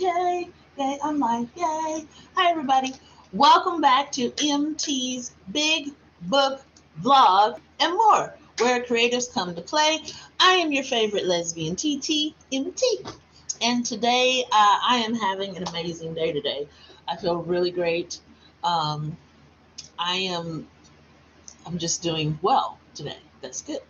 yay, yay, I'm like, yay. Hi, everybody. Welcome back to MT's Big Book Vlog and more, where creatives come to play. I am your favorite lesbian TT, MT. And today, I am having an amazing day today. I feel really great. Um, I am, I'm just doing well today. That's good.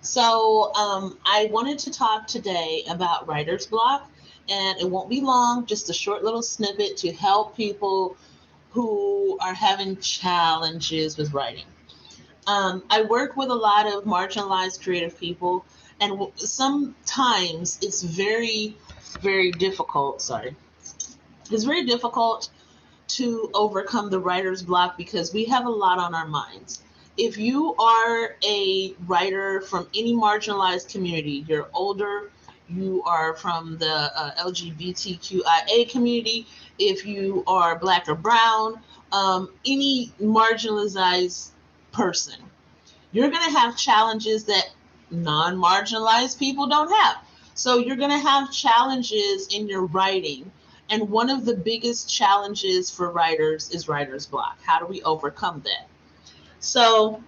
So I wanted to talk today about writer's block, and it won't be long, just a short little snippet to help people who are having challenges with writing. I work with a lot of marginalized creative people, and sometimes it's very, very difficult. Sorry. It's very difficult to overcome the writer's block because we have a lot on our minds. If you are a writer from any marginalized community, you're older, you are from the LGBTQIA community, if you are black or brown, any marginalized person, you're going to have challenges that non marginalized people don't have. So you're going to have challenges in your writing. And one of the biggest challenges for writers is writer's block. How do we overcome that? So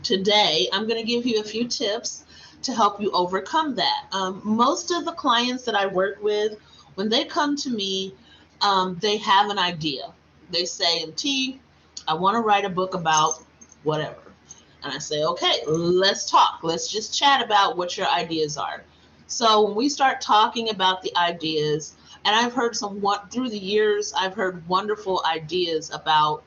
today I'm going to give you a few tips to help you overcome that. Most of the clients that I work with, when they come to me, they have an idea. They say, MT, I want to write a book about whatever. And I say, okay, let's talk. Let's just chat about what your ideas are. So when we start talking about the ideas, and I've heard through the years, I've heard wonderful ideas about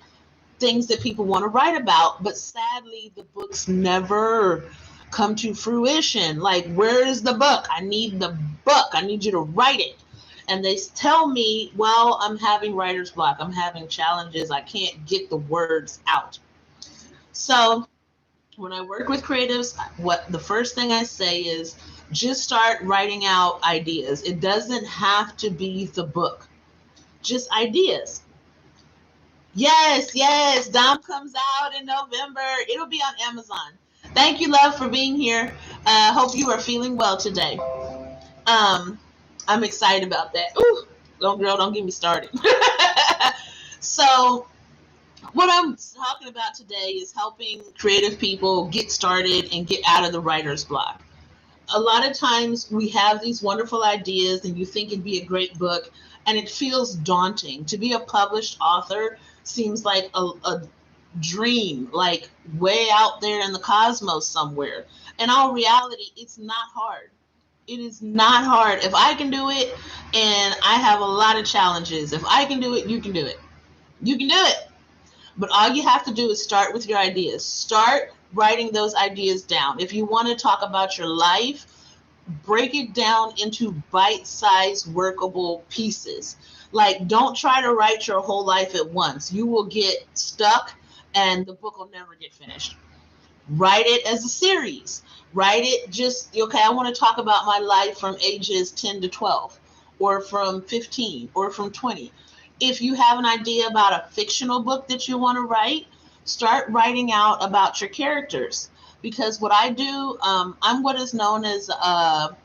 things that people want to write about, but sadly, the books never come to fruition. Like, where is the book? I need the book. I need you to write it. And they tell me, well, I'm having writer's block. I'm having challenges. I can't get the words out. So when I work with creatives, what the first thing I say is just start writing out ideas. It doesn't have to be the book, just ideas. Yes, yes, Dom comes out in November. It'll be on Amazon. Thank you, love, for being here. Hope you are feeling well today. I'm excited about that. Ooh, don't get me started. So what I'm talking about today is helping creative people get started and get out of the writer's block. A lot of times we have these wonderful ideas and you think it'd be a great book, and it feels daunting. To be a published author seems like a dream, like way out there in the cosmos somewhere. In all reality, it's not hard. It is not hard. If I can do it, and I have a lot of challenges, if I can do it, you can do it. You can do it. But all you have to do is start with your ideas. Start writing those ideas down. If you want to talk about your life, break it down into bite-sized workable pieces. Like, don't try to write your whole life at once. You will get stuck and the book will never get finished. Write it as a series. Write it just, okay, I want to talk about my life from ages 10 to 12 or from 15 or from 20. If you have an idea about a fictional book that you want to write, start writing out about your characters. Because what I do, I'm what is known as a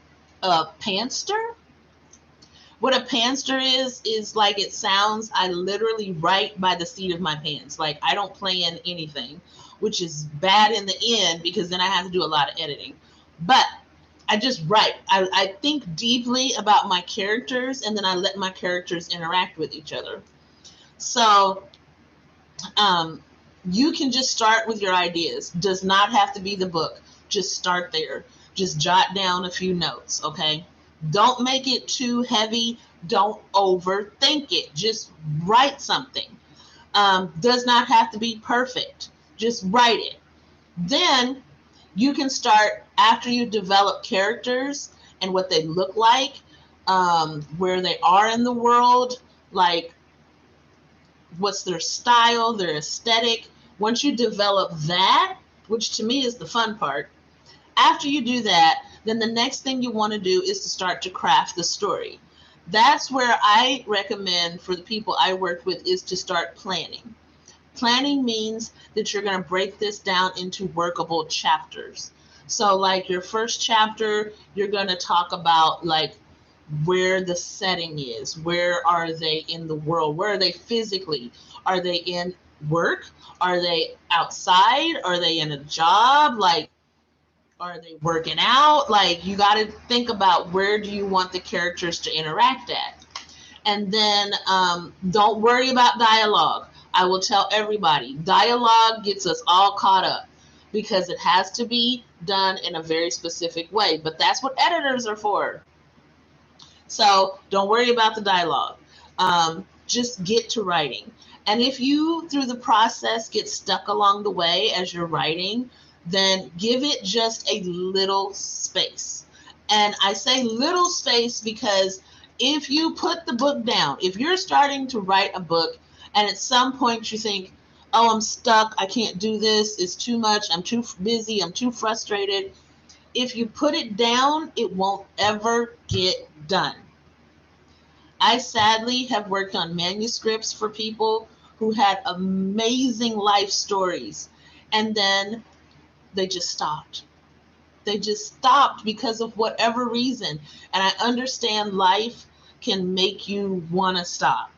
panster. What a panster is like it sounds. I literally write by the seat of my pants. Like, I don't plan anything, which is bad in the end because then I have to do a lot of editing. But I just write. I think deeply about my characters, and then I let my characters interact with each other. So you can just start with your ideas. Does not have to be the book. Just start there. Just jot down a few notes, okay? Don't make it too heavy. Don't overthink it. Just write something. Does not have to be perfect. Just write it. Then you can start, after you develop characters and what they look like, where they are in the world, like what's their style, their aesthetic. Once you develop that, which to me is the fun part, after you do that, then the next thing you want to do is to start to craft the story. That's where I recommend for the people I work with is to start planning. Planning means that you're going to break this down into workable chapters. So like your first chapter, you're going to talk about like where the setting is. Where are they in the world? Where are they physically? Are they in work? Are they outside? Are they in a job? Like, are they working out? Like, you got to think about where do you want the characters to interact at. And then don't worry about dialogue. I will tell everybody, dialogue gets us all caught up because it has to be done in a very specific way. But that's what editors are for. So don't worry about the dialogue. Just get to writing. And if you, through the process, get stuck along the way as you're writing, then give it just a little space. And I say little space because if you put the book down, if you're starting to write a book and at some point you think, oh, I'm stuck, I can't do this, it's too much, I'm too busy, I'm too frustrated. If you put it down, it won't ever get done. I sadly have worked on manuscripts for people who had amazing life stories and then they just stopped. They just stopped because of whatever reason. And I understand life can make you want to stop.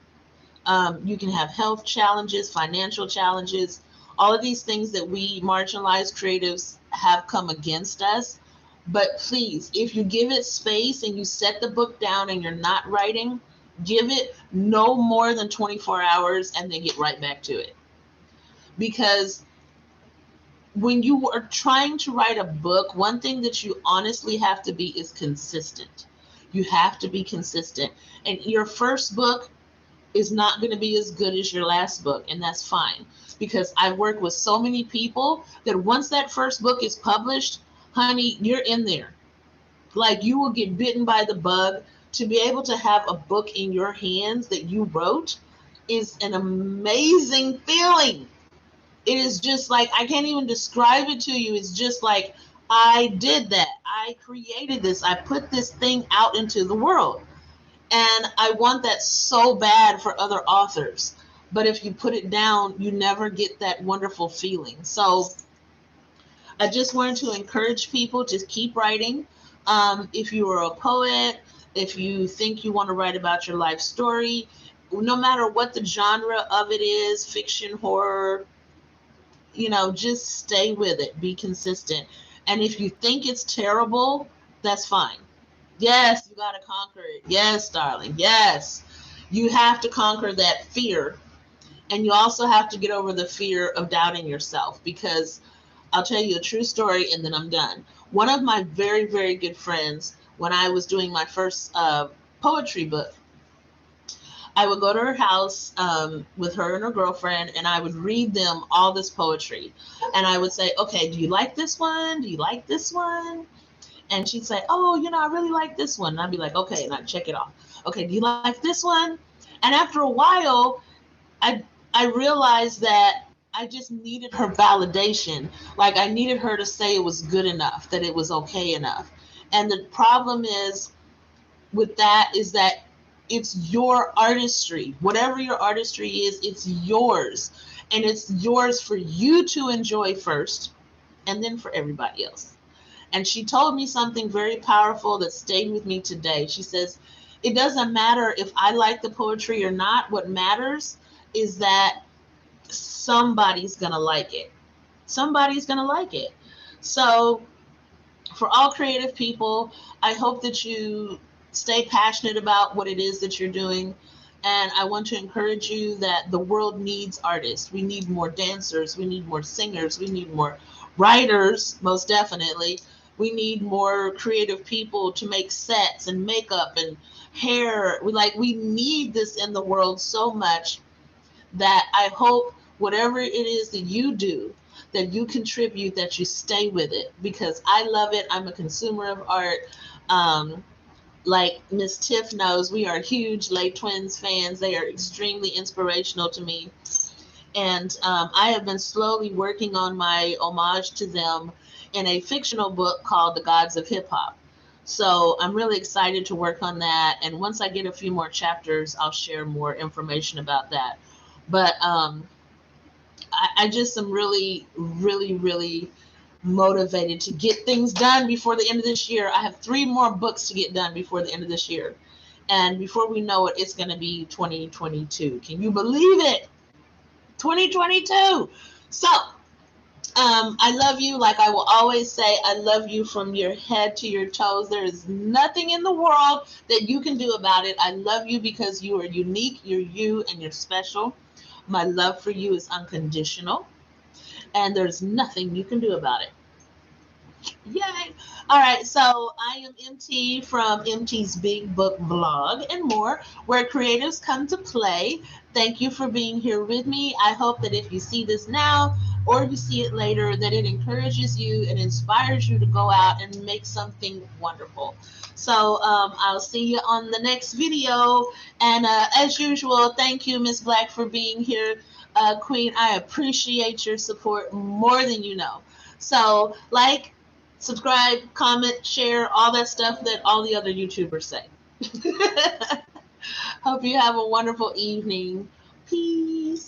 You can have health challenges, financial challenges, all of these things that we marginalized creatives have come against us. But please, if you give it space and you set the book down and you're not writing, give it no more than 24 hours and then get right back to it. Because when you are trying to write a book, one thing that you honestly have to be is consistent. You have to be consistent. And your first book is not going to be as good as your last book, and that's fine. Because I've worked with so many people that once that first book is published, honey, you're in there. Like, you will get bitten by the bug. To be able to have a book in your hands that you wrote is an amazing feeling. It is just like, I can't even describe it to you. It's just like, I did that. I created this. I put this thing out into the world. And I want that so bad for other authors. But if you put it down, you never get that wonderful feeling. So I just wanted to encourage people to keep writing. If you are a poet, if you think you want to write about your life story, no matter what the genre of it is, fiction, horror, just stay with it. Be consistent. And if you think it's terrible, that's fine. Yes, you got to conquer it. Yes, darling. Yes. You have to conquer that fear. And you also have to get over the fear of doubting yourself, because I'll tell you a true story and then I'm done. One of my very, very good friends, when I was doing my first poetry book, I would go to her house with her and her girlfriend, and I would read them all this poetry. And I would say, okay, do you like this one? Do you like this one? And she'd say, oh, I really like this one. And I'd be like, okay, and I'd check it off. Okay, do you like this one? And after a while, I realized that I just needed her validation. Like, I needed her to say it was good enough, that it was okay enough. And the problem is with that is that it's your artistry. Whatever your artistry is, it's yours. And it's yours for you to enjoy first, and then for everybody else. And she told me something very powerful that stayed with me today. She says, it doesn't matter if I like the poetry or not. What matters is that somebody's going to like it. Somebody's going to like it. So for all creative people, I hope that you stay passionate about what it is that you're doing. And I want to encourage you that the world needs artists. We need more dancers. We need more singers. We need more writers, most definitely. We need more creative people to make sets and makeup and hair. We need this in the world so much that I hope whatever it is that you do, that you contribute, that you stay with it, because I love it. I'm a consumer of art. Like Miss Tiff knows, we are huge Les Twins fans. They are extremely inspirational to me. And I have been slowly working on my homage to them in a fictional book called The Gods of Hip Hop. So I'm really excited to work on that. And once I get a few more chapters, I'll share more information about that. But I just am really, really, really motivated to get things done before the end of this year. I have 3 more books to get done before the end of this year. And before we know it, it's going to be 2022. Can you believe it? 2022. So, I love you. Like I will always say, I love you from your head to your toes. There is nothing in the world that you can do about it. I love you because you are unique, you're you, and you're special. My love for you is unconditional, and there's nothing you can do about it. Yay! All right, so I am MT from MT's Big Book Vlog and more, where creatives come to play. Thank you for being here with me. I hope that if you see this now or you see it later, that it encourages you and inspires you to go out and make something wonderful. So I'll see you on the next video. And as usual, thank you, Miss Black, for being here. Queen, I appreciate your support more than you know. So, like, subscribe, comment, share, all that stuff that all the other YouTubers say. Hope you have a wonderful evening. Peace.